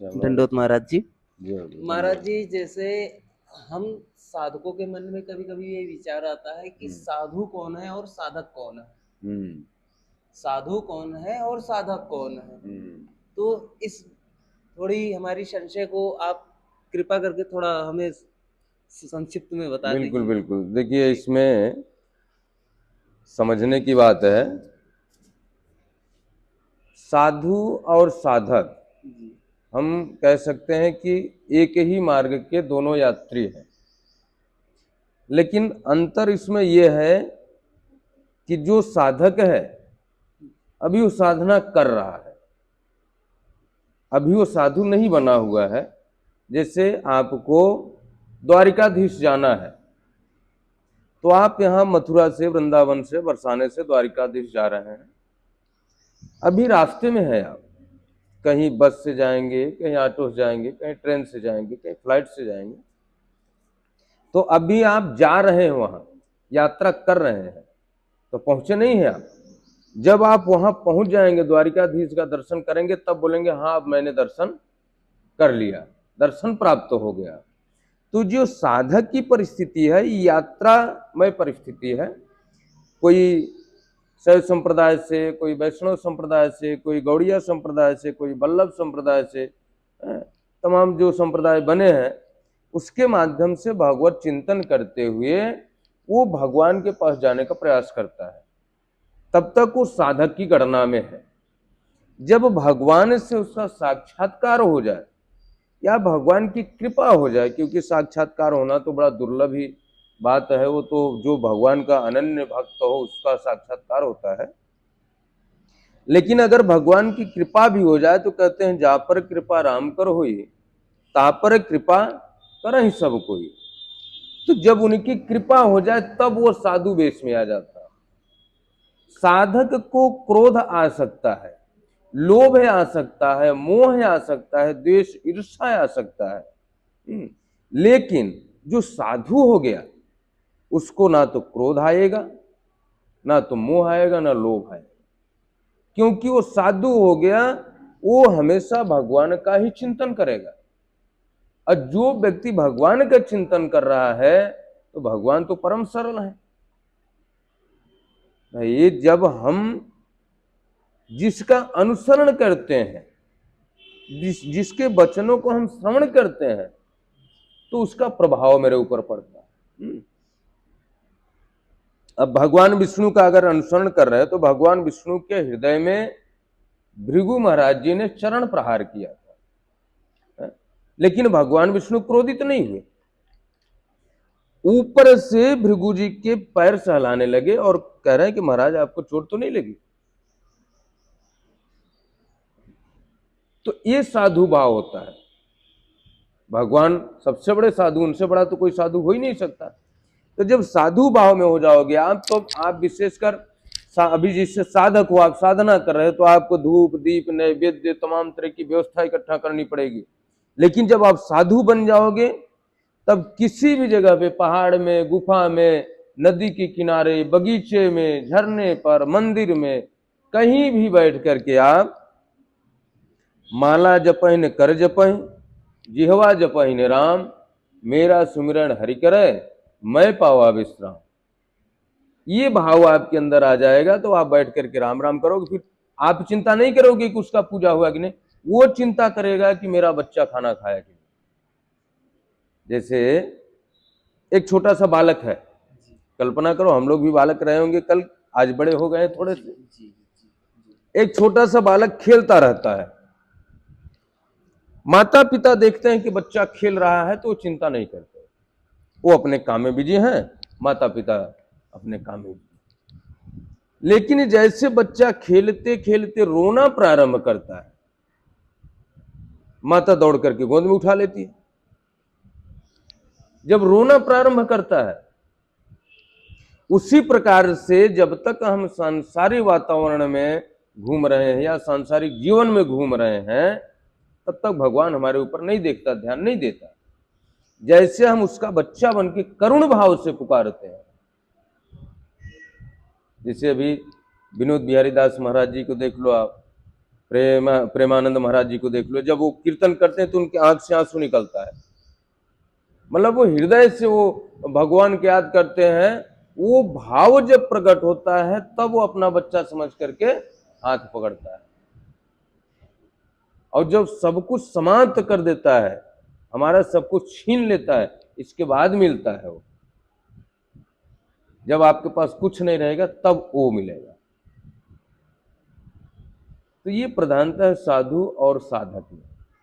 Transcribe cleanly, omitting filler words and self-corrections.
दंडोत महाराज जी। महाराज जी, जैसे हम साधकों के मन में कभी कभी ये विचार आता है कि साधु कौन है और साधक कौन है। साधु कौन है और साधक कौन है। तो इस थोड़ी हमारी संशय को आप कृपा करके थोड़ा हमें संक्षिप्त में बता दीजिए। बिल्कुल बिल्कुल। देखिए, इसमें समझने की बात है, साधु और साधक हम कह सकते हैं कि एक ही मार्ग के दोनों यात्री हैं, लेकिन अंतर इसमें यह है कि जो साधक है अभी वो साधना कर रहा है, अभी वो साधु नहीं बना हुआ है। जैसे आपको द्वारिकाधीश जाना है तो आप यहाँ मथुरा से, वृंदावन से, बरसाने से द्वारिकाधीश जा रहे हैं। अभी रास्ते में है, आप कहीं बस से जाएंगे, कहीं ऑटो से जाएंगे, कहीं ट्रेन से जाएंगे, कहीं फ्लाइट से जाएंगे। तो अभी आप जा रहे हैं, वहां यात्रा कर रहे हैं, तो पहुंचे नहीं हैं आप। जब आप वहां पहुंच जाएंगे, द्वारिकाधीश का दर्शन करेंगे, तब बोलेंगे हाँ अब मैंने दर्शन कर लिया, दर्शन प्राप्त हो गया। तो जो साधक की परिस्थिति है, यात्रामय परिस्थिति है। कोई शैव संप्रदाय से, कोई वैष्णव संप्रदाय से, कोई गौड़िया संप्रदाय से, कोई वल्लभ संप्रदाय से, तमाम जो संप्रदाय बने हैं उसके माध्यम से भगवत चिंतन करते हुए वो भगवान के पास जाने का प्रयास करता है, तब तक वो साधक की गणना में है। जब भगवान से उसका साक्षात्कार हो जाए या भगवान की कृपा हो जाए, क्योंकि साक्षात्कार होना तो बड़ा दुर्लभ ही बात है, वो तो जो भगवान का अनन्य भक्त हो उसका साक्षात्कार होता है। लेकिन अगर भगवान की कृपा भी हो जाए तो कहते हैं जा पर कृपा राम कर होई, ता पर कृपा करहि सब कोई। तो जब उनकी कृपा हो जाए तब वो साधु वेश में आ जाता है। साधक को क्रोध आ सकता है, लोभ आ सकता है, मोह आ सकता है, द्वेष ईर्ष्या आ सकता है, लेकिन जो साधु हो गया उसको ना तो क्रोध आएगा, ना तो मोह आएगा, ना लोभ आएगा, क्योंकि वो साधु हो गया। वो हमेशा भगवान का ही चिंतन करेगा। और जो व्यक्ति भगवान का चिंतन कर रहा है तो भगवान तो परम सरल है। ये जब हम जिसका अनुसरण करते हैं, जिसके वचनों को हम श्रवण करते हैं, तो उसका प्रभाव मेरे ऊपर पड़ता है। अब भगवान विष्णु का अगर अनुसरण कर रहे हैं तो भगवान विष्णु के हृदय में भृगु महाराज जी ने चरण प्रहार किया था, लेकिन भगवान विष्णु क्रोधित नहीं हुए। ऊपर से भृगु जी के पैर सहलाने लगे और कह रहे हैं कि महाराज आपको चोट तो नहीं लगी। तो ये साधु भाव होता है। भगवान सबसे बड़े साधु, उनसे बड़ा तो कोई साधु हो ही नहीं सकता। तो जब साधु भाव में हो जाओगे आप, तो आप विशेषकर अभी जिससे साधक हो, आप साधना कर रहे हो, तो आपको धूप दीप नैवेद्य तमाम तरह की व्यवस्था इकट्ठा करनी पड़ेगी। लेकिन जब आप साधु बन जाओगे तब किसी भी जगह पे, पहाड़ में, गुफा में, नदी के किनारे, बगीचे में, झरने पर, मंदिर में, कहीं भी बैठ करके आप माला जपहिन कर जपहि, जिहवा जपहिन राम, मेरा सुमिरन हरि करे, मैं पावा विश्राम। ये भाव आपके अंदर आ जाएगा तो आप बैठ करके राम राम करोगे। फिर आप चिंता नहीं करोगे कि उसका पूजा हुआ कि नहीं, वो चिंता करेगा कि मेरा बच्चा खाना खाया कि नहीं। जैसे एक छोटा सा बालक है, कल्पना करो हम लोग भी बालक रहे होंगे कल, आज बड़े हो गए थोड़े से। एक छोटा सा बालक खेलता रहता है, माता पिता देखते हैं कि बच्चा खेल रहा है तो वो चिंता नहीं करते, वो अपने काम में बिजी हैं, माता पिता अपने काम में। लेकिन जैसे बच्चा खेलते खेलते रोना प्रारंभ करता है, माता दौड़ करके गोद में उठा लेती है। जब रोना प्रारंभ करता है, उसी प्रकार से जब तक हम सांसारिक वातावरण में घूम रहे हैं या सांसारिक जीवन में घूम रहे हैं, तब तक भगवान हमारे ऊपर नहीं देखता, ध्यान नहीं देता। जैसे हम उसका बच्चा बन के करुण भाव से पुकारते हैं, जैसे अभी विनोद बिहारी दास महाराज जी को देख लो आप, प्रेमानंद महाराज जी को देख लो, जब वो कीर्तन करते हैं तो उनकी आंख से आंसू निकलता है। मतलब वो हृदय से वो भगवान को याद करते हैं, वो भाव जब प्रकट होता है तब वो अपना बच्चा समझ करके हाथ पकड़ता है। और जब सब कुछ समाप्त कर देता है, हमारा सब कुछ छीन लेता है, इसके बाद मिलता है वो। जब आपके पास कुछ नहीं रहेगा तब वो मिलेगा। तो ये प्रधानता है साधु और साधक में।